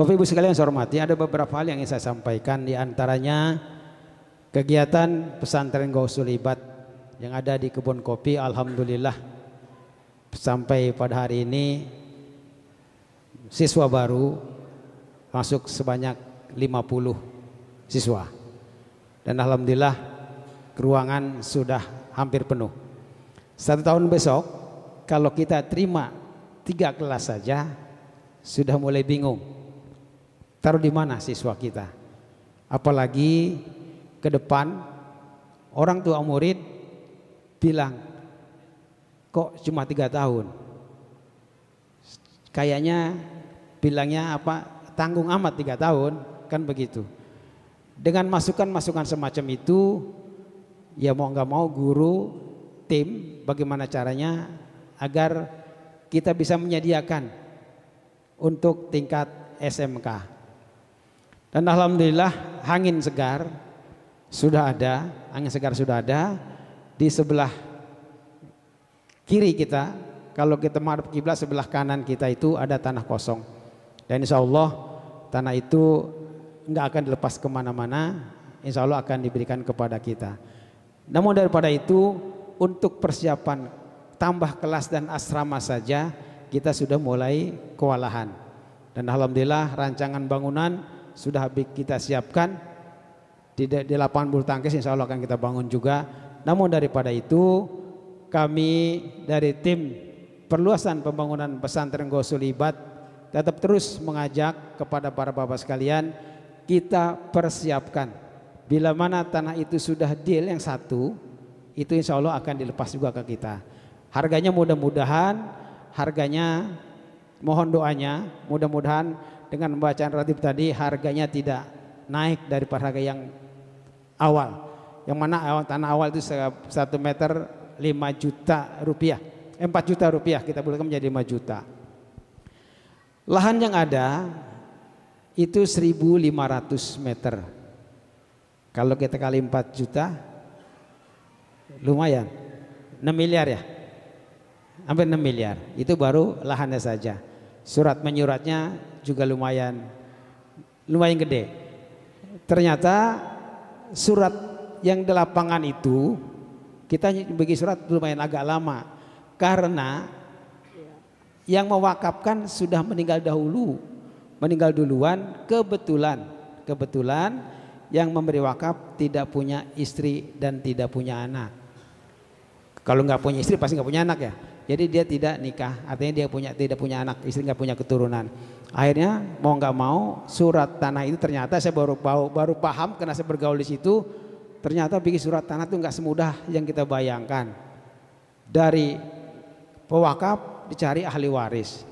Bapak Ibu sekalian saya hormati, ada beberapa hal yang ingin saya sampaikan, di antaranya kegiatan pesantren Gausul Ibad yang ada di Kebun Kopi. Alhamdulillah sampai pada hari ini siswa baru masuk sebanyak 50 siswa, dan alhamdulillah ruangan sudah hampir penuh. 1 tahun besok kalau kita terima 3 kelas saja sudah mulai bingung taruh di mana siswa kita, apalagi ke depan orang tua murid bilang kok cuma 3 tahun, kayaknya bilangnya apa, tanggung amat 3 tahun kan begitu. Dengan masukan-masukan semacam itu, ya mau nggak mau guru tim bagaimana caranya agar kita bisa menyediakan untuk tingkat SMK. Dan alhamdulillah angin segar sudah ada, di sebelah kiri kita. Kalau kita menghadap kiblat, sebelah kanan kita itu ada tanah kosong, dan insya Allah tanah itu nggak akan dilepas kemana-mana, insya Allah akan diberikan kepada kita. Namun daripada itu, untuk persiapan tambah kelas dan asrama saja kita sudah mulai kewalahan, dan alhamdulillah rancangan bangunan sudah kita siapkan di lapangan bulu tangkis, insya Allah akan kita bangun juga. Namun daripada itu, kami dari tim perluasan pembangunan pesantren Gausul Ibad tetap terus mengajak kepada para bapak sekalian, kita persiapkan bila mana tanah itu sudah deal yang satu, itu insya Allah akan dilepas juga ke kita. Harganya mudah-mudahan, mohon doanya, mudah-mudahan dengan bacaan ratib tadi harganya tidak naik dari harga yang awal, yang mana tanah awal itu 1 meter 5 juta rupiah, 4 juta rupiah, kita boleh menjadi 5 juta. Lahan yang ada itu 1.500 meter, kalau kita kali 4 juta lumayan, 6 miliar ya, hampir 6 miliar. Itu baru lahannya saja. Surat menyuratnya juga lumayan gede. Ternyata surat yang di lapangan itu kita bagi surat lumayan agak lama, karena yang mewakafkan sudah meninggal duluan. Kebetulan yang memberi wakaf tidak punya istri dan tidak punya anak. Kalau nggak punya istri pasti nggak punya anak ya. Jadi dia tidak nikah, artinya dia tidak punya anak, istri nggak punya keturunan. Akhirnya mau nggak mau surat tanah itu, ternyata saya baru paham karena saya bergaul di situ. Ternyata bikin surat tanah itu nggak semudah yang kita bayangkan. Dari pewakaf dicari ahli waris,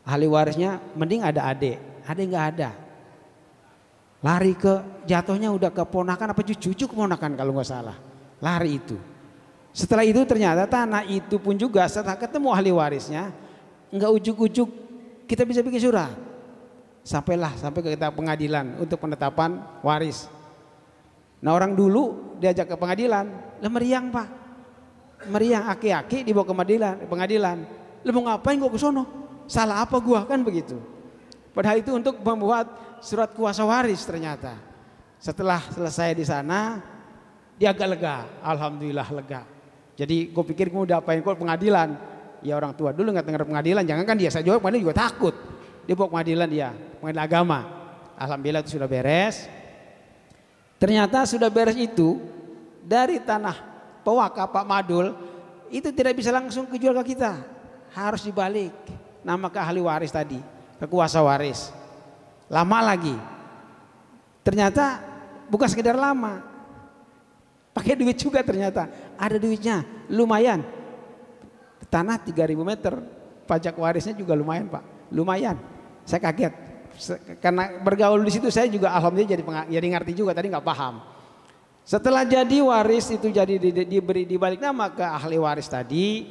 ahli warisnya mending ada adik nggak ada. Lari ke jatuhnya udah ke ponakan apa cucu keponakan kalau nggak salah, lari itu. Setelah itu ternyata tanah itu pun juga setelah ketemu ahli warisnya nggak ujuk-ujuk kita bisa bikin surat, sampai ke kita pengadilan untuk penetapan waris. Nah orang dulu diajak ke pengadilan, lah meriang pak, meriang aki-aki dibawa ke pengadilan. Lah mau ngapain gua ke sono? Salah apa gua, kan begitu. Padahal itu untuk membuat surat kuasa waris. Ternyata setelah selesai di sana dia agak lega, alhamdulillah lega. Jadi gue pikir gue udah apain kok pengadilan. Ya orang tua dulu nggak dengar pengadilan, jangan kan dia, saya jawab pengadilan juga takut. Dia bawa pengadilan, pengadilan agama. Alhamdulillah itu sudah beres. Ternyata sudah beres itu dari tanah pewakaf Pak Madul itu tidak bisa langsung kejual ke kita, harus dibalik nama ke ahli waris tadi, ke kuasa waris. Lama lagi. Ternyata bukan sekedar lama, pakai duit juga, ternyata ada duitnya lumayan. Tanah 3.000 meter, pajak warisnya juga lumayan pak, lumayan. Saya kaget karena bergaul di situ, saya juga alhamdulillah jadi ngerti juga, tadi nggak paham. Setelah jadi waris itu jadi dibalik nama ke ahli waris tadi,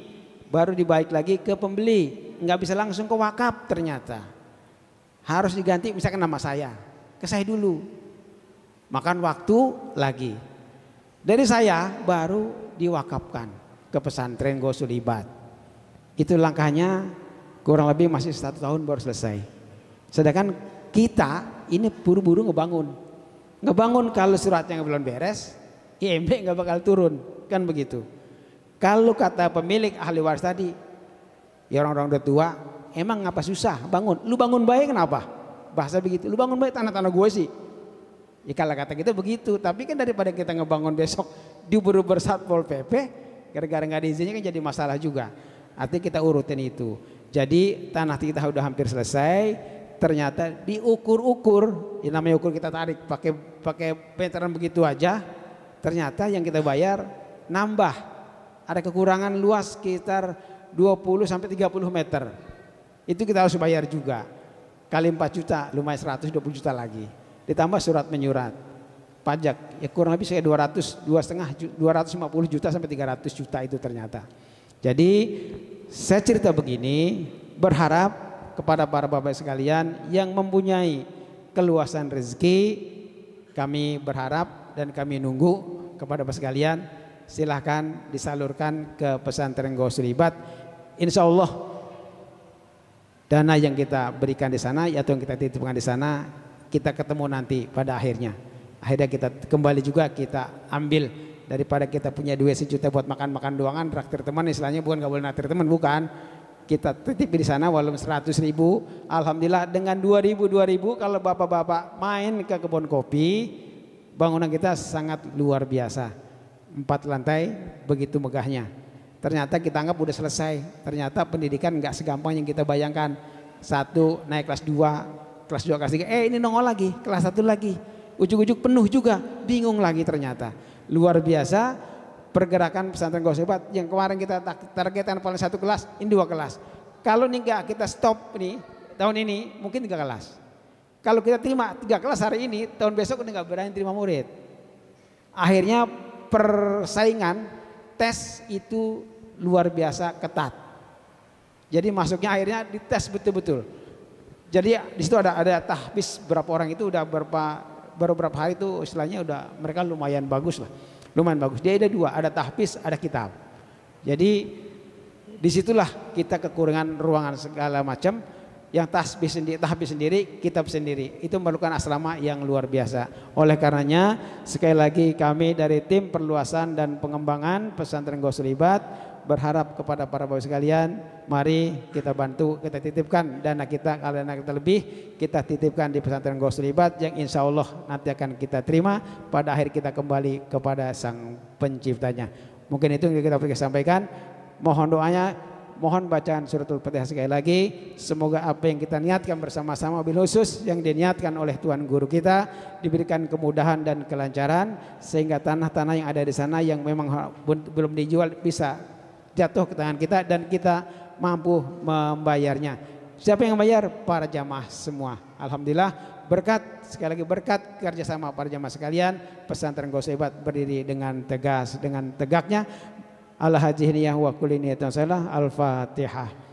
baru dibalik lagi ke pembeli, nggak bisa langsung ke wakaf. Ternyata harus diganti, misalkan nama saya, ke saya dulu, makan waktu lagi. Dari saya baru diwakafkan ke pesantren Gausul Ibad. Itu langkahnya kurang lebih masih 1 tahun baru selesai. Sedangkan kita ini buru-buru ngebangun kalau suratnya belum beres, IMB nggak bakal turun, kan begitu. Kalau kata pemilik ahli waris tadi, ya orang-orang udah tua, emang ngapa susah bangun? Lu bangun baik kenapa? Bahasa begitu, lu bangun baik tanah-tanah gue sih. Ya kalau kata kita begitu, tapi kan daripada kita ngebangun besok diuber-uber Satpol PP, gara-gara nggak diizinnya kan jadi masalah juga. Artinya kita urutin itu. Jadi tanah kita udah hampir selesai, ternyata diukur-ukur, ya namanya ukur kita tarik pakai meteran begitu aja, ternyata yang kita bayar nambah, ada kekurangan luas sekitar 20 sampai 30 meter. Itu kita harus bayar juga. Kali 4 juta, lumayan 120 juta lagi. Ditambah surat menyurat pajak, ya kurang lebih kayak 250 juta sampai 300 juta itu ternyata. Jadi saya cerita begini, berharap kepada para bapak sekalian yang mempunyai keluasan rezeki, kami berharap dan kami nunggu kepada bapak sekalian, silahkan disalurkan ke pesantren Gausul Ibad. Insya Allah dana yang kita berikan di sana atau yang kita titipkan di sana, kita ketemu nanti pada akhirnya kita kembali juga kita ambil, daripada kita punya duit sejuta buat makan-makan doangan, traktir teman istilahnya, bukan nggak boleh traktir teman, bukan, kita titip di sana walaupun 100.000, alhamdulillah dengan 2.000 kalau bapak-bapak main ke kebun kopi, bangunan kita sangat luar biasa, 4 lantai begitu megahnya. Ternyata kita anggap udah selesai, ternyata pendidikan nggak segampang yang kita bayangkan. 1 naik kelas 2, kelas 2, kelas 3, ini nongol lagi, kelas 1 lagi, ujuk-ujuk penuh juga, bingung lagi ternyata. Luar biasa pergerakan pesantren Gausul Ibad yang kemarin kita targetkan paling 1 kelas, ini 2 kelas. Kalau nih enggak kita stop nih, tahun ini mungkin 3 kelas. Kalau kita terima 3 kelas hari ini, tahun besok udah nggak berani terima murid. Akhirnya persaingan tes itu luar biasa ketat. Jadi masuknya akhirnya dites betul-betul. Jadi di situ ada tahfiz berapa orang itu udah baru berapa hari itu istilahnya udah mereka lumayan bagus lah, lumayan bagus. Dia ada 2, ada tahfiz, ada kitab. Jadi disitulah kita kekurangan ruangan segala macam. Yang tahfiz sendiri, kitab sendiri, itu memerlukan asrama yang luar biasa. Oleh karenanya sekali lagi kami dari tim perluasan dan pengembangan pesantren Gausul Ibad berharap kepada para bapak sekalian, mari kita bantu, kita titipkan dana kita, kalau dana kita lebih kita titipkan di pesantren Gausul Ibad yang insya Allah nanti akan kita terima pada akhir kita kembali kepada sang penciptanya. Mungkin itu yang kita sampaikan. Mohon doanya, mohon bacaan suratul Fatihah sekali lagi. Semoga apa yang kita niatkan bersama-sama, bil khusus yang diniatkan oleh Tuhan Guru kita, diberikan kemudahan dan kelancaran, sehingga tanah-tanah yang ada di sana yang memang belum dijual bisa jatuh ke tangan kita dan kita mampu membayarnya. Siapa yang membayar? Para jamaah semua. Alhamdulillah, berkat, sekali lagi berkat kerjasama para jamaah sekalian, pesantren Gausul Ibad berdiri dengan tegas, dengan tegaknya. Al-Hajjiniyah wa kulli niyatin salah. Al-Fatihah.